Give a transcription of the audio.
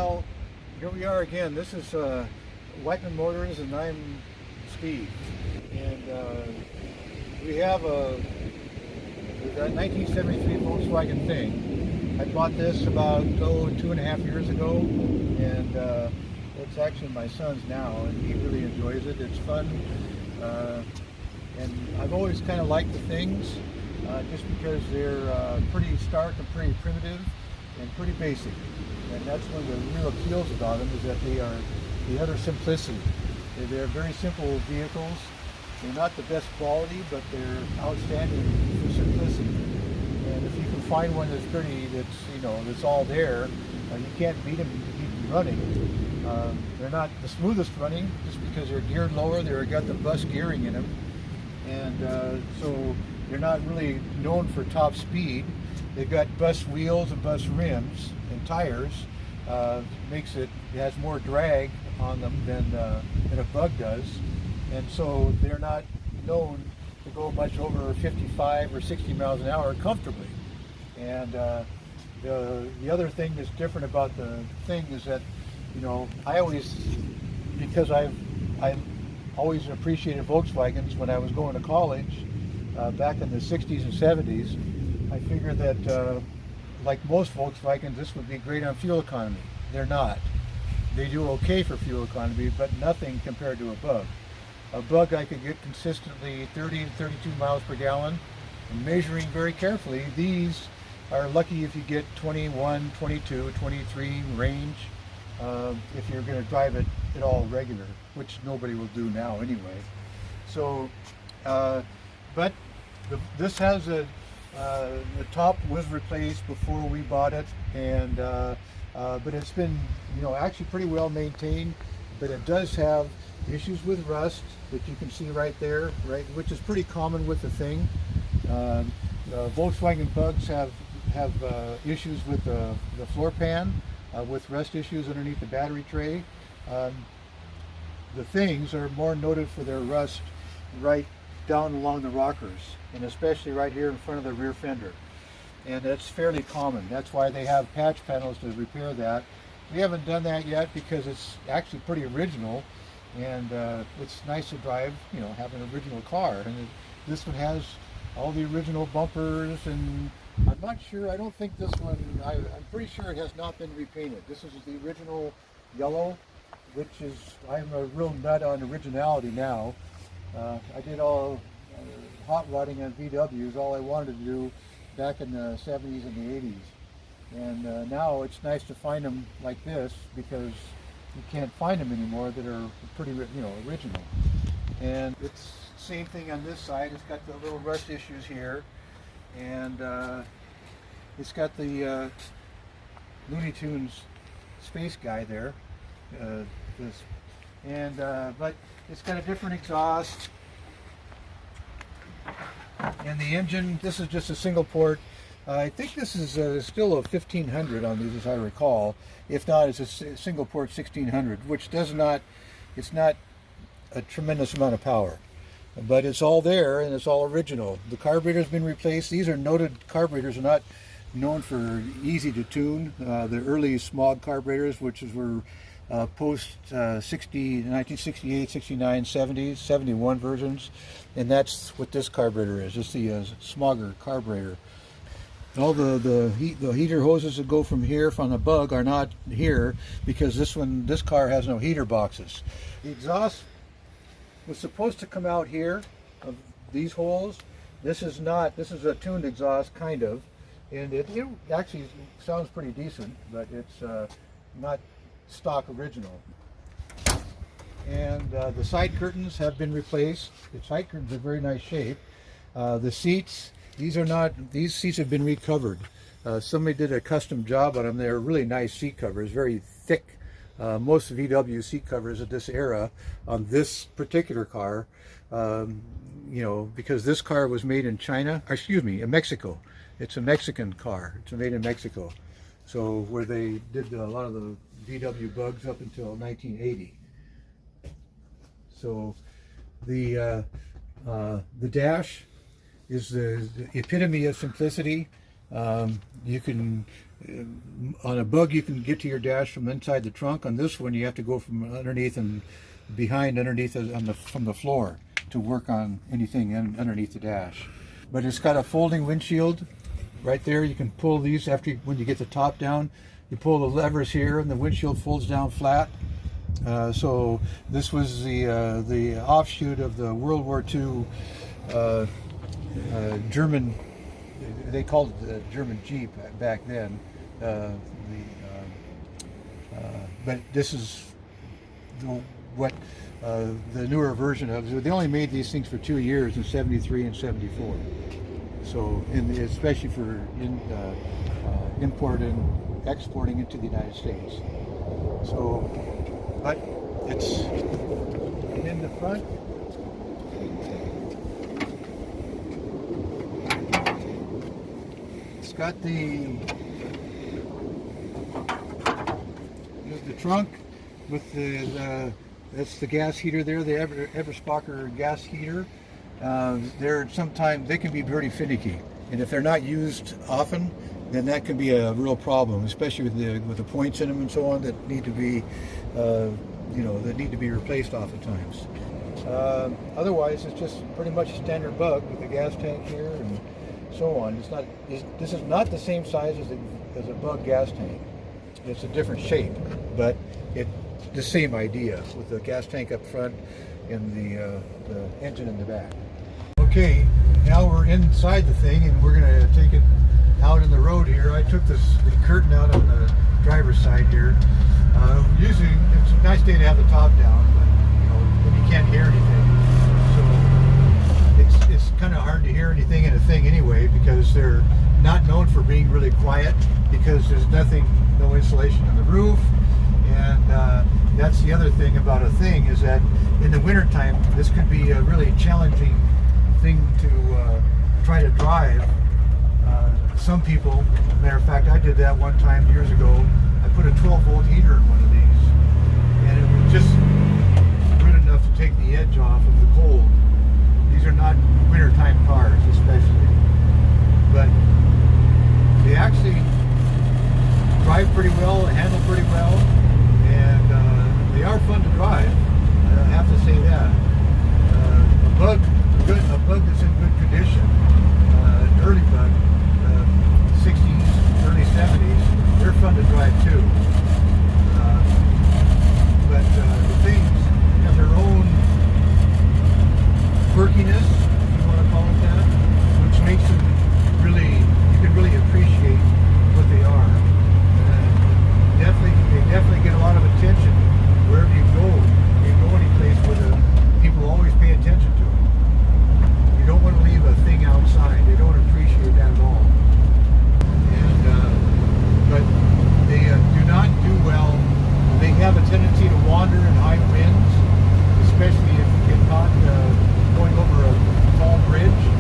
Well, here we are again. This is Whiteman Motors, and I'm Steve. And we have that 1973 Volkswagen thing. I bought this about 2.5 years ago, and it's actually my son's now, and he really enjoys it. It's fun, and I've always kind of liked the things, just because they're pretty stark and pretty primitive and pretty basic. And that's one of the real appeals about them, is that they are the utter simplicity. They're very simple vehicles. They're not the best quality, but they're outstanding for simplicity. And if you can find one that's pretty, that's all there, you can't beat them running. They're not the smoothest running, just because they're geared lower. They've got the bus gearing in them, and so they're not really known for top speed. They've got bus wheels and bus rims and tires. It has more drag on them than a Bug does, and so they're not known to go much over 55 or 60 miles an hour comfortably. And the other thing that's different about the thing is that, because I always appreciated Volkswagens when I was going to college back in the 60s and 70s. I figured that, like most Volkswagens, this would be great on fuel economy. They're not. They do okay for fuel economy, but nothing compared to a Bug. A Bug I could get consistently 30 to 32 miles per gallon. And measuring very carefully, these are lucky if you get 21, 22, 23 range, if you're going to drive it at all regular, which nobody will do now anyway. So, this has the top was replaced before we bought it, and but it's been actually pretty well maintained. But it does have issues with rust that you can see right there, which is pretty common with the thing. Volkswagen Bugs have issues with the floor pan, with rust issues underneath the battery tray. The things are more noted for their rust right down along the rockers, and especially right here in front of the rear fender. And that's fairly common. That's why they have patch panels to repair that. We haven't done that yet because it's actually pretty original, and it's nice to drive, have an original car. And this one has all the original bumpers, and I'm not sure, I don't think this one, I'm pretty sure it has not been repainted. This is the original yellow, which is, I'm a real nut on originality now. I did all hot rodding on VWs, all I wanted to do back in the 70s and the 80s. And now it's nice to find them like this, because you can't find them anymore that are pretty, original. And it's the same thing on this side. It's got the little rust issues here, and it's got the Looney Tunes space guy there. But it's got a different exhaust, and the engine, this is just a single port. I think this is still a 1500 on these, as I recall. If not, it's a single port 1600, which it's not a tremendous amount of power, but it's all there and it's all original. The carburetor's been replaced. These are noted carburetors, are not known for easy to tune. The early smog carburetors, which were post 1968, 69, 70s, 71 versions, and that's what this carburetor is. It's the smogger carburetor. All the heater hoses that go from here from the Bug are not here, because this car has no heater boxes. The exhaust was supposed to come out here of these holes. This is not. This is a tuned exhaust, kind of, and it actually sounds pretty decent, but it's not stock original. And the side curtains have been replaced. The side curtains are in very nice shape. The seats, these seats have been recovered. Somebody did a custom job on them. They're really nice seat covers, very thick. Most VW seat covers at this era on this particular car, because this car was made in in Mexico. It's a Mexican car. It's made in Mexico. So where they did a lot of the VW Bugs up until 1980. So the dash is the epitome of simplicity. You can on a Bug, you can get to your dash from inside the trunk. On this one, you have to go from underneath and underneath from the floor to work on anything underneath the dash. But it's got a folding windshield right there. You can pull these when you get the top down. You pull the levers here, and the windshield folds down flat. So this was the offshoot of the World War II German. They called it the German Jeep back then. But this is what the newer version of. They only made these things for 2 years in '73 and '74. So, especially for import and exporting into the United States. So, but it's in the front. It's got the trunk with that's the gas heater there, the Everspacher gas heater. Sometimes they can be very finicky, and if they're not used often, then that can be a real problem, especially with the points in them and so on that need to be replaced oftentimes. Otherwise, it's just pretty much a standard Bug with a gas tank here and so on. This is not the same size as a Bug gas tank. It's a different shape, but it's the same idea with the gas tank up front and the engine in the back. Okay, now we're inside the thing, and we're going to take it out in the road here. I took the curtain out on the driver's side here. Usually, it's a nice day to have the top down, but then you can't hear anything. So it's kind of hard to hear anything in a thing anyway, because they're not known for being really quiet, because there's no insulation on the roof. And that's the other thing about a thing, is that in the wintertime, this could be a really challenging thing to try to drive. Some people, matter of fact, I did that one time years ago. I put a 12-volt heater in one of these, and it was just good enough to take the edge off of the cold. These are not wintertime cars, especially, but they actually drive pretty well, handle pretty well, and they are fun to drive. I have to say that. A Bug that's in good condition, an early Bug, 60s, early 70s, they're fun to drive too. But the things have their own quirkiness, if you want to call it that, which makes them you can really appreciate what they are. They definitely get a lot of attention wherever you go. You go any place where the people always pay attention to it. You don't want to leave a thing outside. They don't appreciate that at all. But they do not do well. They have a tendency to wander in high winds, especially if you get caught going over a tall bridge.